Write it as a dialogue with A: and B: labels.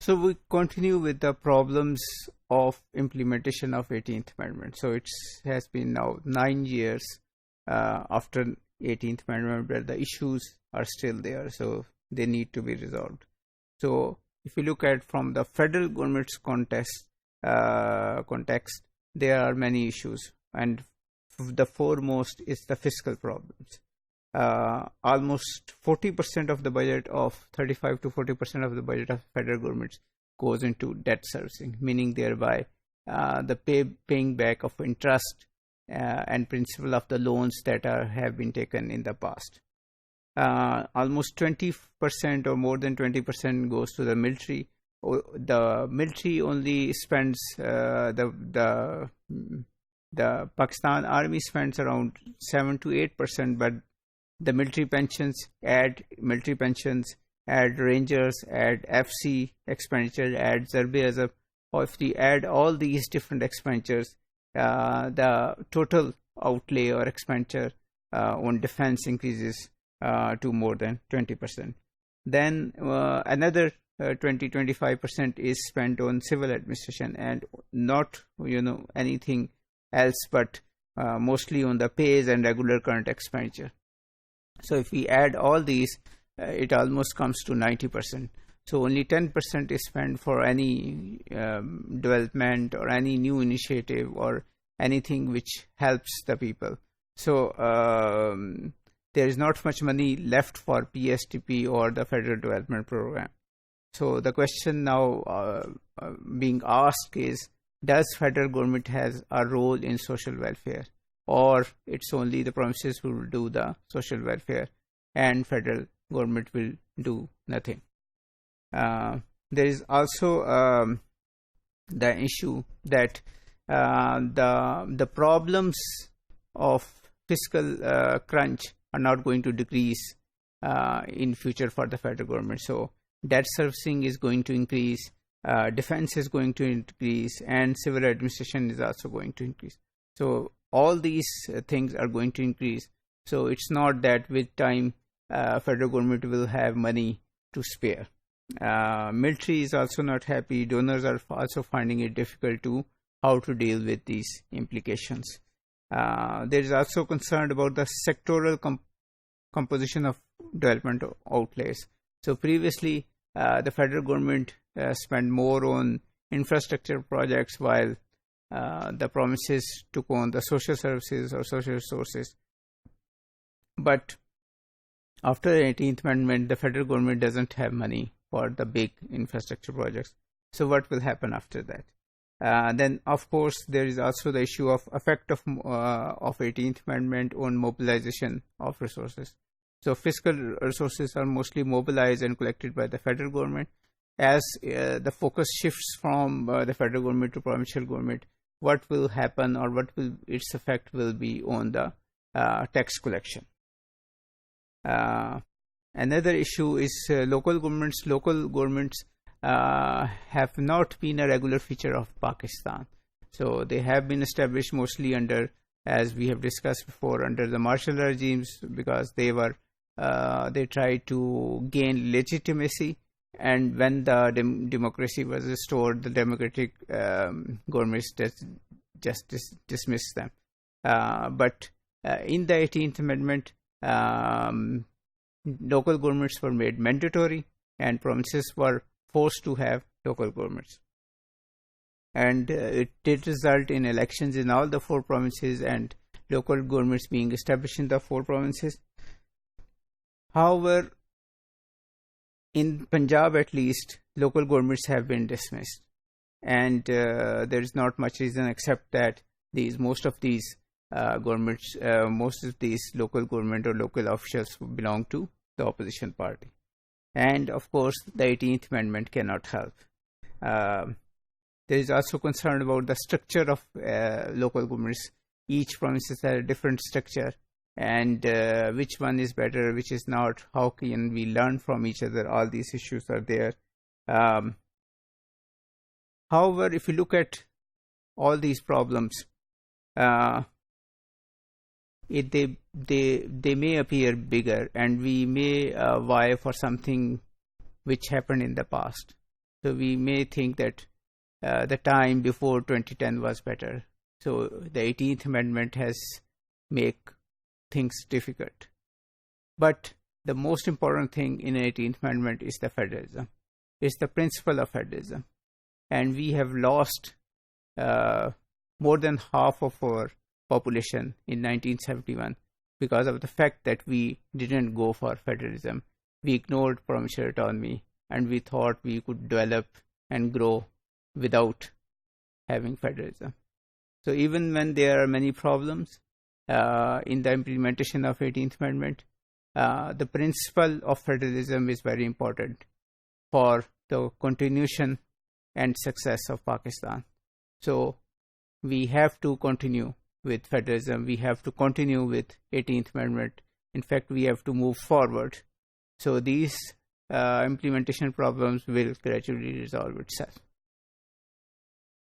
A: So we continue with the problems of implementation of 18th Amendment. So it has been now 9 years after 18th Amendment, where the issues are still there, so they need to be resolved. So if you look at from the federal government's context, there are many issues, and the foremost is the fiscal problems. Almost 40% of the budget of 35 to 40% of the budget of federal government goes into debt servicing, meaning thereby the paying back of interest and principal of the loans that have been taken in the past. Almost 20% or more than 20% goes to the military. The military only spends the Pakistan Army spends around 7 to 8%, but the military pensions, add Rangers, add FC expenditure, add Zarbe-e-Azam, or if we add all these different expenditures, the total outlay or expenditure on defense increases to more than 20%. Then another 20-25% is spent on civil administration, and not anything else, but mostly on the pays and regular current expenditure. So if we add all these, it almost comes to 90%. So only 10% is spent for any development or any new initiative or anything which helps the people. So there is not much money left for PSTP or the Federal Development Program. So the question now being asked is, does federal government has a role in social welfare, or it's only the provinces who will do the social welfare and federal government will do nothing? There is also the issue that the problems of fiscal crunch are not going to decrease in future for the federal government. So debt servicing is going to increase, defense is going to increase, and civil administration is also going to increase. So all these things are going to increase. So it's not that with time federal government will have money to spare. Military is also not happy. Donors are also finding it difficult to how to deal with these implications. There is also concern about the sectoral composition of development outlays. So previously, the federal government spent more on infrastructure projects, while the provinces took on the social services or social resources. But after the 18th Amendment, the federal government doesn't have money for the big infrastructure projects. So what will happen after that? Then, of course, there is also the issue of effect of 18th Amendment on mobilization of resources. So fiscal resources are mostly mobilized and collected by the federal government. As the focus shifts from the federal government to provincial government, what will happen, or what will its effect will be on the tax collection? Another issue is local governments. Local governments have not been a regular feature of Pakistan. So they have been established mostly under, as we have discussed before, under the martial regimes, because they tried to gain legitimacy, and when the democracy was restored, the democratic governments just dismissed them. But in the 18th Amendment, local governments were made mandatory, and provinces were forced to have local governments. And it did result in elections in all the 4 provinces and local governments being established in the 4 provinces. However, in Punjab at least, local governments have been dismissed. And there is not much reason except that most of these local government or local officials belong to the opposition party. And of course, the 18th Amendment cannot help. There is also concern about the structure of local governments. Each province has a different structure, and which one is better, which is not. How can we learn from each other? All these issues are there. However, if you look at all these problems, they may appear bigger, and we may vie for something which happened in the past. So we may think that the time before 2010 was better. So the 18th Amendment has made things difficult. But the most important thing in the 18th Amendment is the federalism. It's the principle of federalism. And we have lost more than half of our population in 1971 because of the fact that we didn't go for federalism. We ignored provincial autonomy, and we thought we could develop and grow without having federalism. So even when there are many problems in the implementation of 18th Amendment, the principle of federalism is very important for the continuation and success of Pakistan. So we have to continue with federalism. We have to continue with 18th Amendment. In fact, we have to move forward. So these implementation problems will gradually resolve itself.